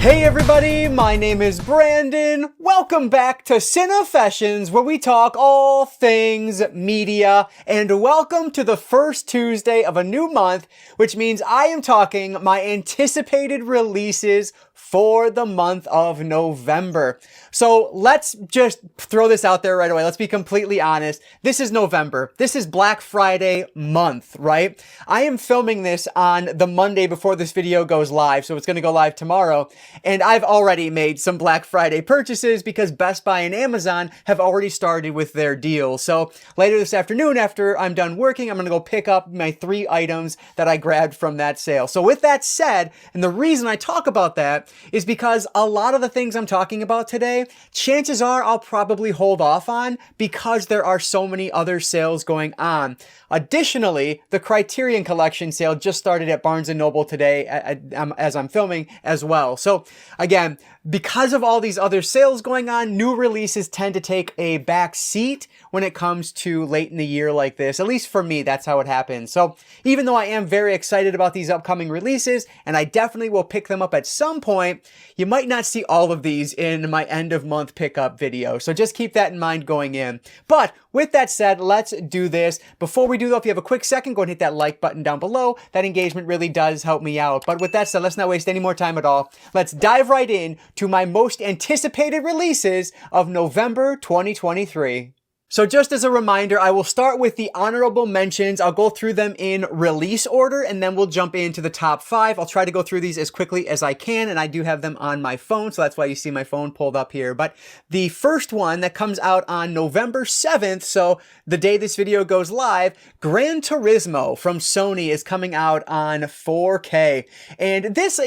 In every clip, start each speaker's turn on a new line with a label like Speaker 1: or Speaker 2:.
Speaker 1: Hey everybody, my name is Brandon. Welcome back to Cinefessions, where we talk all things media, and welcome to the first Tuesday of a new month, which means I am talking my anticipated releases for the month of November. So let's just throw this out there right away. Let's be completely honest. This is November. This is Black Friday month, right? I am filming this on the Monday before this video goes live, so it's going to go live tomorrow. And I've already made some Black Friday purchases because Best Buy and Amazon have already started with their deals. So later this afternoon, after I'm done working, I'm going to go pick up my 3 items that I grabbed from that sale. So with that said, and the reason I talk about that is because a lot of the things I'm talking about today, chances are I'll probably hold off on because there are so many other sales going on. Additionally, the Criterion Collection sale just started at Barnes & Noble today as I'm filming as well. So again, because of all these other sales going on, new releases tend to take a back seat when it comes to late in the year like this. At least for me, that's how it happens. So even though I am very excited about these upcoming releases, and I definitely will pick them up at some point, you might not see all of these in my end of month pickup video. So just keep that in mind going in. But with that said, let's do this. Before we do though, if you have a quick second, go and hit that like button down below. That engagement really does help me out. But with that said, let's not waste any more time at all. Let's dive right in to my most anticipated releases of November 2023. So just as a reminder, I will start with the honorable mentions. I'll go through them in release order, and then we'll jump into the top 5. I'll try to go through these as quickly as I can, and I do have them on my phone, so that's why you see my phone pulled up here. But the first one that comes out on November 7th, so the day this video goes live, Gran Turismo from Sony is coming out on 4K. And this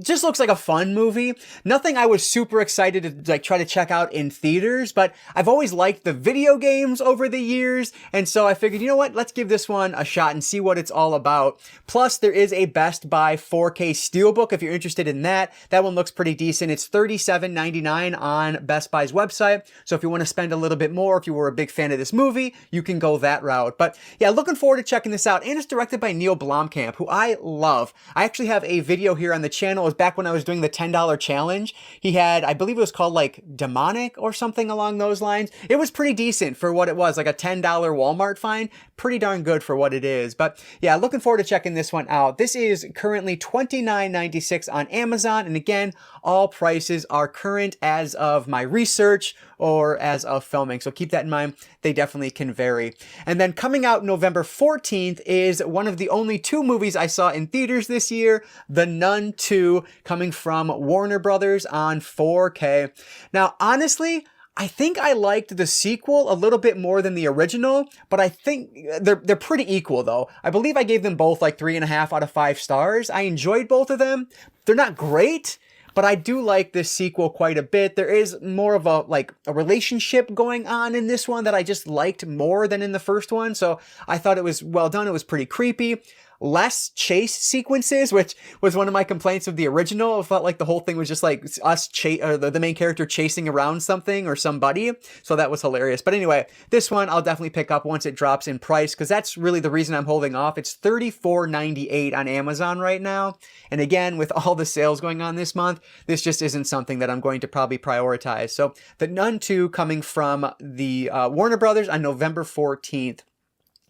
Speaker 1: just looks like a fun movie. Nothing I was super excited to try to check out in theaters, but I've always liked the video games over the years, and so I figured, you know what, let's give this one a shot and see what it's all about. Plus, there is a Best Buy 4K Steelbook if you're interested in that. That one looks pretty decent. It's $37.99 on Best Buy's website, so if you want to spend a little bit more, if you were a big fan of this movie, you can go that route. But yeah, looking forward to checking this out, and it's directed by Neil Blomkamp, who I love. I actually have a video here on the channel. It was back when I was doing the $10 challenge. He had, I believe it was called like Demonic or something along those lines. It was pretty decent for what it was, like a $10 Walmart find. Pretty darn good for what it is. But yeah, looking forward to checking this one out. This is currently $29.96 on Amazon, and again, all prices are current as of my research or as of filming, so keep that in mind. They definitely can vary. And then coming out November 14th is one of the only 2 movies I saw in theaters this year, The Nun 2, coming from Warner Brothers on 4K. Now, honestly, I think I liked the sequel a little bit more than the original, but I think they're pretty equal though. I believe I gave them both like 3.5 out of 5 stars. I enjoyed both of them. They're not great, but I do like this sequel quite a bit. There is more of a relationship going on in this one that I just liked more than in the first one. So I thought it was well done. It was pretty creepy. Less chase sequences, which was one of my complaints of the original. I felt like the whole thing was just like us the main character chasing around something or somebody. So that was hilarious. But anyway, this one I'll definitely pick up once it drops in price, because that's really the reason I'm holding off. It's $34.98 on Amazon right now. And again, with all the sales going on this month, this just isn't something that I'm going to probably prioritize. So The Nun 2 coming from the Warner Brothers on November 14th.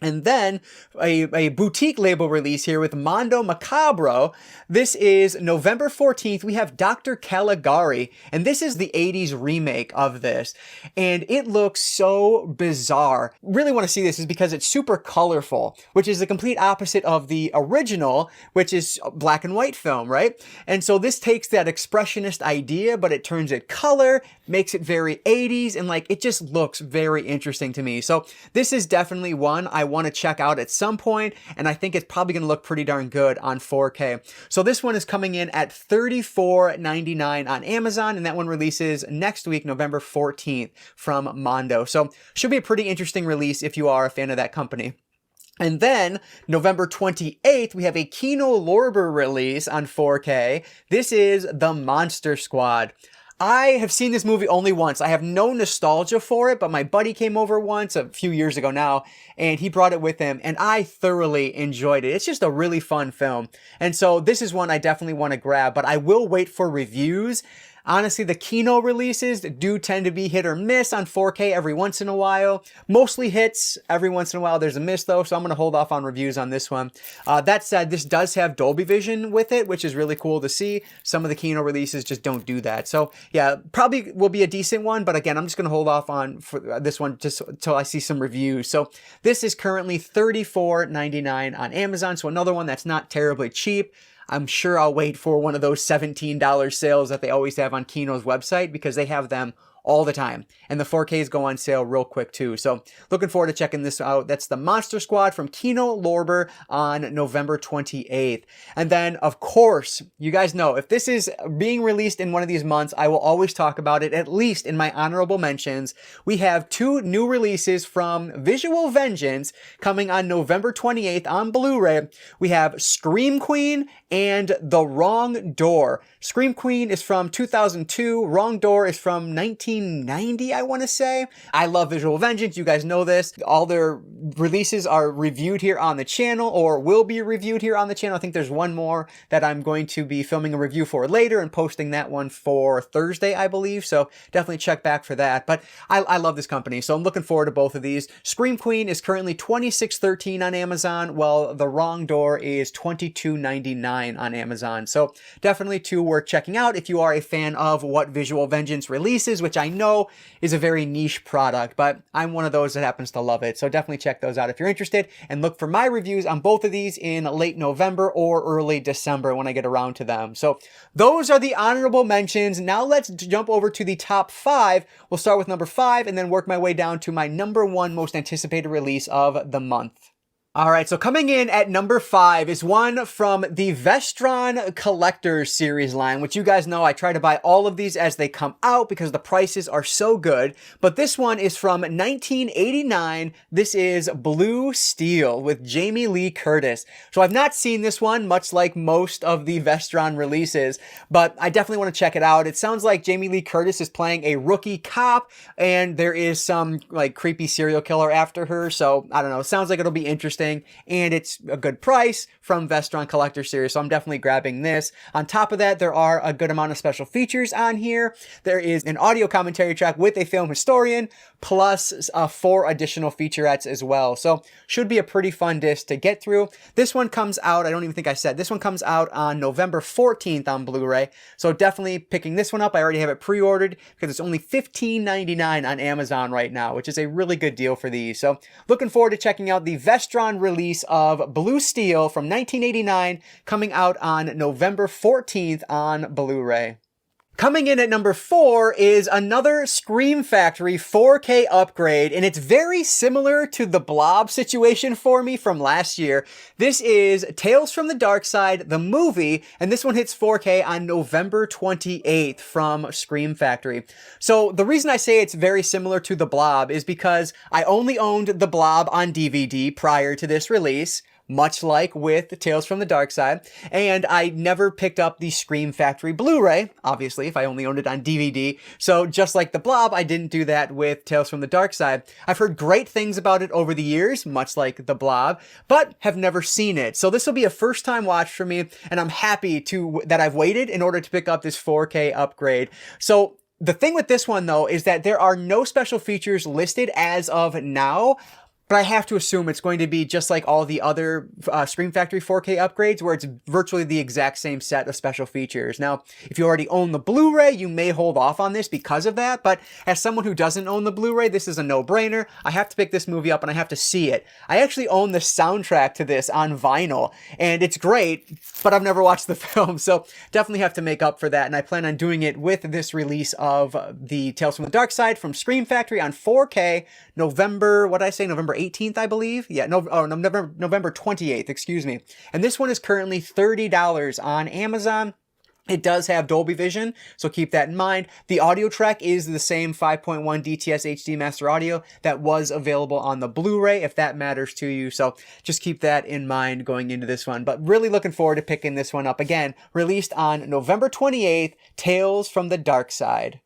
Speaker 1: And then a boutique label release here with Mondo Macabro. This is November 14th. We have Dr. Caligari, and this is the 80s remake of this. And it looks so bizarre. Really want to see this is because it's super colorful, which is the complete opposite of the original, which is black and white film, right? And so this takes that expressionist idea, but it turns it color, makes it very 80s, and like it just looks very interesting to me. So this is definitely one I want to check out at some point, and I think it's probably going to look pretty darn good on 4K. So this one is coming in at $34.99 on Amazon, and that one releases next week, November 14th from Mondo. So should be a pretty interesting release if you are a fan of that company. And then November 28th, we have a Kino Lorber release on 4K. This is The Monster Squad. I have seen this movie only once. I have no nostalgia for it, but my buddy came over once a few years ago now, and he brought it with him, and I thoroughly enjoyed it. It's just a really fun film. And so this is one I definitely want to grab, but I will wait for reviews. Honestly, the Kino releases do tend to be hit or miss on 4K every once in a while. Mostly hits. Every once in a while there's a miss though, so I'm going to hold off on reviews on this one. That said, this does have Dolby Vision with it, which is really cool to see. Some of the Kino releases just don't do that. So yeah, probably will be a decent one, but again, I'm just going to hold off on for this one just until I see some reviews. So this is currently $34.99 on Amazon, so another one that's not terribly cheap. I'm sure I'll wait for one of those $17 sales that they always have on Kino's website, because they have them all the time. And the 4Ks go on sale real quick too. So looking forward to checking this out. That's the Monster Squad from Kino Lorber on November 28th. And then, of course, you guys know, if this is being released in one of these months, I will always talk about it, at least in my honorable mentions. We have 2 new releases from Visual Vengeance coming on November 28th on Blu-ray. We have Scream Queen and The Wrong Door. Scream Queen is from 2002. Wrong Door is from 1990, I want to say. I love Visual Vengeance. You guys know this. All their releases are reviewed here on the channel, or will be reviewed here on the channel. I think there's one more that I'm going to be filming a review for later and posting that one for Thursday, I believe. So definitely check back for that. But I love this company, so I'm looking forward to both of these. Scream Queen is currently $26.13 on Amazon, while The Wrong Door is $22.99 on Amazon. So definitely 2 worth checking out if you are a fan of what Visual Vengeance releases, which I know is a very niche product, but I'm one of those that happens to love it. So definitely check those out if you're interested, and look for my reviews on both of these in late November or early December when I get around to them. So those are the honorable mentions. Now let's jump over to the top 5. We'll start with number 5 and then work my way down to my number 1 most anticipated release of the month. All right, so coming in at number 5 is one from the Vestron Collectors series line, which you guys know I try to buy all of these as they come out because the prices are so good. But this one is from 1989. This is Blue Steel with Jamie Lee Curtis. So I've not seen this one, much like most of the Vestron releases, but I definitely want to check it out. It sounds like Jamie Lee Curtis is playing a rookie cop, and there is some like creepy serial killer after her. So I don't know, it sounds like it'll be interesting. And it's a good price from Vestron Collector Series, so I'm definitely grabbing this. On top of that, there are a good amount of special features on here. There is an audio commentary track with a film historian, plus 4 additional featurettes as well. So should be a pretty fun disc to get through. This one comes out, I don't even think I said, this one comes out on November 14th on Blu-ray. So definitely picking this one up. I already have it pre-ordered because it's only $15.99 on Amazon right now, which is a really good deal for these. So looking forward to checking out the Vestron release of Blue Steel from 1989, coming out on November 14th on Blu-ray. Coming in at number 4 is another Scream Factory 4K upgrade, and it's very similar to the Blob situation for me from last year. This is Tales from the Dark Side, the movie, and this one hits 4K on November 28th from Scream Factory. So the reason I say it's very similar to the Blob is because I only owned the Blob on DVD prior to this release, much like with Tales from the Dark Side, and I never picked up the Scream Factory Blu-ray, obviously, if I only owned it on DVD. So just like the Blob, I didn't do that with Tales from the Dark Side. I've heard great things about it over the years, much like the Blob, but have never seen it. So this will be a first-time watch for me, and I'm happy that I've waited in order to pick up this 4K upgrade. So the thing with this one, though, is that there are no special features listed as of now, but I have to assume it's going to be just like all the other Scream Factory 4K upgrades, where it's virtually the exact same set of special features. Now, if you already own the Blu-ray, you may hold off on this because of that, but as someone who doesn't own the Blu-ray, this is a no-brainer. I have to pick this movie up and I have to see it. I actually own the soundtrack to this on vinyl, and it's great, but I've never watched the film, so definitely have to make up for that, and I plan on doing it with this release of the Tales from the Dark Side from Scream Factory on 4K, November 18th, I believe. Yeah, November 28th, excuse me. And this one is currently $30 on Amazon. It does have Dolby Vision, so keep that in mind. The audio track is the same 5.1 DTS HD Master Audio that was available on the Blu-ray, if that matters to you. So just keep that in mind going into this one. But really looking forward to picking this one up. Again, released on November 28th, Tales from the Dark Side.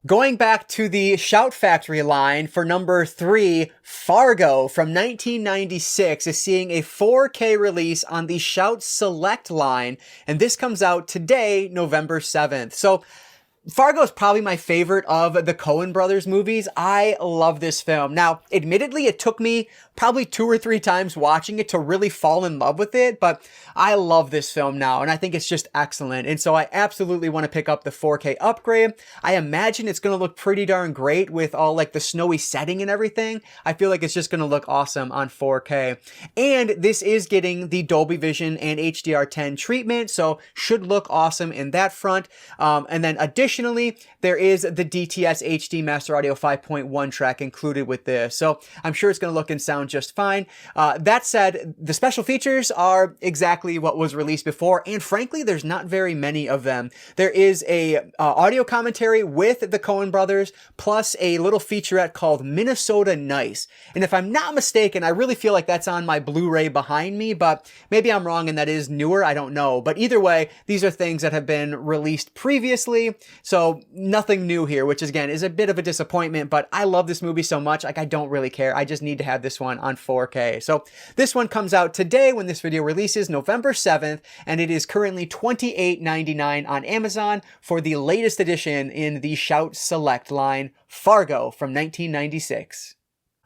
Speaker 1: Going back to the Shout Factory line for number 3, Fargo from 1996 is seeing a 4K release on the Shout Select line, and this comes out today, November 7th. So Fargo is probably my favorite of the Coen brothers movies. I love this film. Now, admittedly, it took me probably 2 or 3 times watching it to really fall in love with it, but I love this film now, and I think it's just excellent. And so I absolutely want to pick up the 4K upgrade. I imagine it's going to look pretty darn great with all like the snowy setting and everything. I feel like it's just going to look awesome on 4K. And this is getting the Dolby Vision and HDR10 treatment, so should look awesome in that front. And then additionally, there is the DTS HD Master Audio 5.1 track included with this, so I'm sure it's going to look and sound just fine. That said, the special features are exactly what was released before, and frankly, there's not very many of them. There is a audio commentary with the Coen brothers, plus a little featurette called Minnesota Nice. And if I'm not mistaken, I really feel like that's on my Blu-ray behind me, but maybe I'm wrong and that is newer, I don't know. But either way, these are things that have been released previously, so nothing new here, which again is a bit of a disappointment, but I love this movie so much, like I don't really care. I just need to have this one on 4K. So this one comes out today when this video releases, November 7th, and it is currently $28.99 on Amazon for the latest edition in the Shout Select line, Fargo from 1996.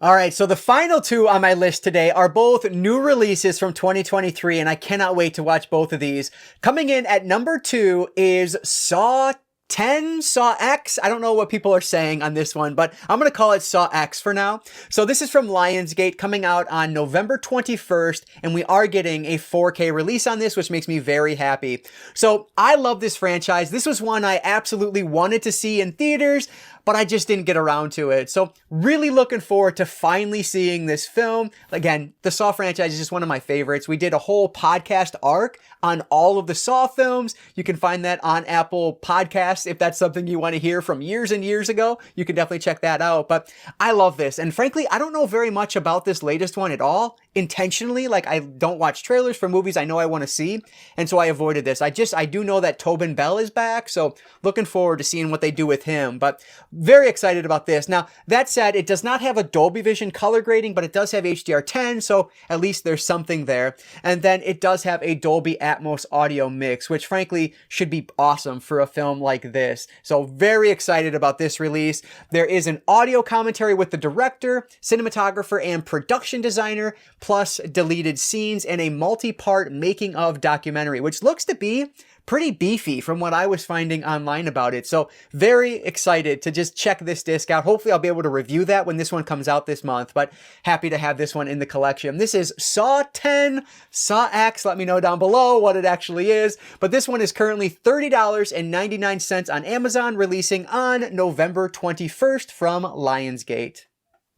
Speaker 1: All right, so the final 2 on my list today are both new releases from 2023, and I cannot wait to watch both of these. Coming in at number 2 is Saw 10, Saw X. I don't know what people are saying on this one, but I'm going to call it Saw X for now. So this is from Lionsgate, coming out on November 21st, and we are getting a 4K release on this, which makes me very happy. So I love this franchise. This was one I absolutely wanted to see in theaters, but I just didn't get around to it. So really looking forward to finally seeing this film. Again, the Saw franchise is just one of my favorites. We did a whole podcast arc on all of the Saw films. You can find that on Apple Podcasts. If that's something you want to hear from years and years ago, you can definitely check that out. But I love this. And frankly, I don't know very much about this latest one at all. Intentionally, like I don't watch trailers for movies I know I want to see, and so I avoided this. I do know that Tobin Bell is back, so looking forward to seeing what they do with him, but very excited about this. Now, that said, it does not have a Dolby Vision color grading, but it does have HDR10, so at least there's something there. And then it does have a Dolby Atmos audio mix, which frankly should be awesome for a film like this. So very excited about this release. There is an audio commentary with the director, cinematographer, and production designer, plus deleted scenes and a multi-part making of documentary, which looks to be pretty beefy from what I was finding online about it. So very excited to just check this disc out. Hopefully I'll be able to review that when this one comes out this month, but happy to have this one in the collection. This is Saw 10, Saw X. Let me know down below what it actually is. But this one is currently $30.99 on Amazon, releasing on November 21st from Lionsgate.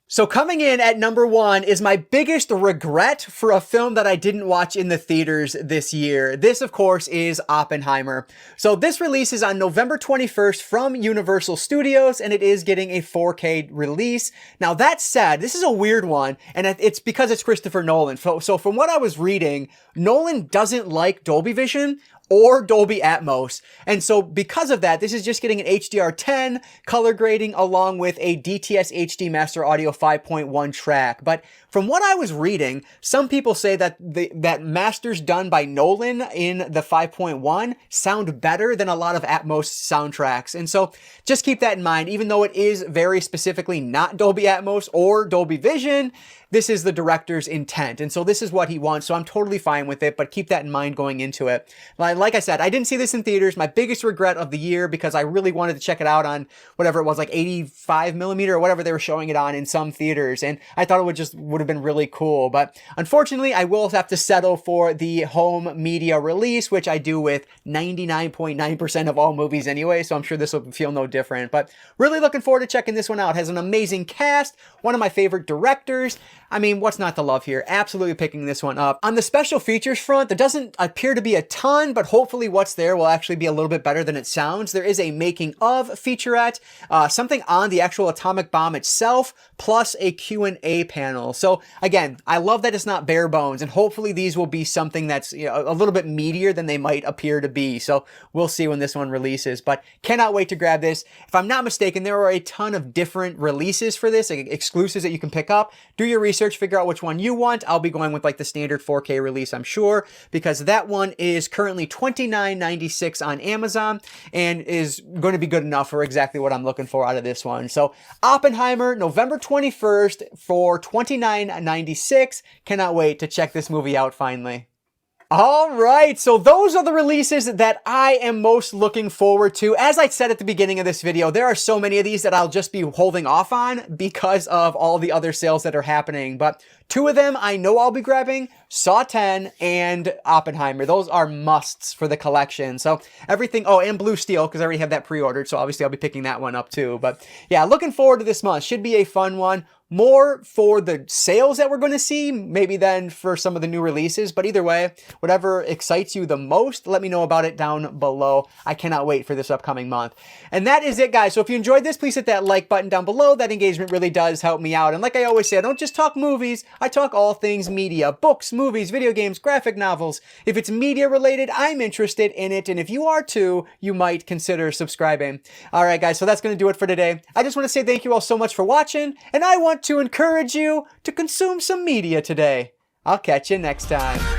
Speaker 1: So coming in at number 1 is my biggest regret for a film that I didn't watch in the theaters this year. This, of course, is Oppenheimer. So this releases on November 21st from Universal Studios, and it is getting a 4K release. Now, that said, this is a weird one, and it's because it's Christopher Nolan. So from what I was reading, Nolan doesn't like Dolby Vision or Dolby Atmos. And so because of that, this is just getting an HDR10 color grading along with a DTS HD Master Audio 5.1 track. But from what I was reading, some people say that that masters done by Nolan in the 5.1 sound better than a lot of Atmos soundtracks. And so just keep that in mind, even though it is very specifically not Dolby Atmos or Dolby Vision, this is the director's intent. And so this is what he wants. So I'm totally fine with it, but keep that in mind going into it. Like I said, I didn't see this in theaters. My biggest regret of the year, because I really wanted to check it out on whatever it was, like 85 millimeter or whatever they were showing it on in some theaters. And I thought it would have been really cool. But unfortunately, I will have to settle for the home media release, which I do with 99.9% of all movies anyway. So I'm sure this will feel no different. But really looking forward to checking this one out. It has an amazing cast, one of my favorite directors. I mean, what's not to love here? Absolutely picking this one up. On the special features front, there doesn't appear to be a ton, but hopefully what's there will actually be a little bit better than it sounds. There is a making of featurette, something on the actual atomic bomb itself, plus a Q&A panel. So again, I love that it's not bare bones, and hopefully these will be something that's, you know, a little bit meatier than they might appear to be. So we'll see when this one releases, but cannot wait to grab this. If I'm not mistaken, there are a ton of different releases for this, like exclusives that you can pick up. Do your research, figure out which one you want. I'll be going with like the standard 4K release, I'm sure, because that one is currently $29.96 on Amazon and is going to be good enough for exactly what I'm looking for out of this one. So Oppenheimer, November 21st for $29.96. Cannot wait to check this movie out finally. All right, so those are the releases that I am most looking forward to. As I said at the beginning of this video, there are so many of these that I'll just be holding off on because of all the other sales that are happening. But two of them I know I'll be grabbing, Saw 10 and Oppenheimer. Those are musts for the collection. So everything, oh, and Blue Steel, because I already have that pre-ordered, so obviously I'll be picking that one up too. But yeah, looking forward to this month. Should be a fun one. More for the sales that we're going to see, maybe than for some of the new releases. But either way, whatever excites you the most, let me know about it down below. I cannot wait for this upcoming month. And that is it, guys. So if you enjoyed this, please hit that like button down below. That engagement really does help me out. And like I always say, I don't just talk movies. I talk all things media, books, movies, video games, graphic novels. If it's media related, I'm interested in it. And if you are too, you might consider subscribing. All right, guys. So that's going to do it for today. I just want to say thank you all so much for watching. And I want to encourage you to consume some media today. I'll catch you next time.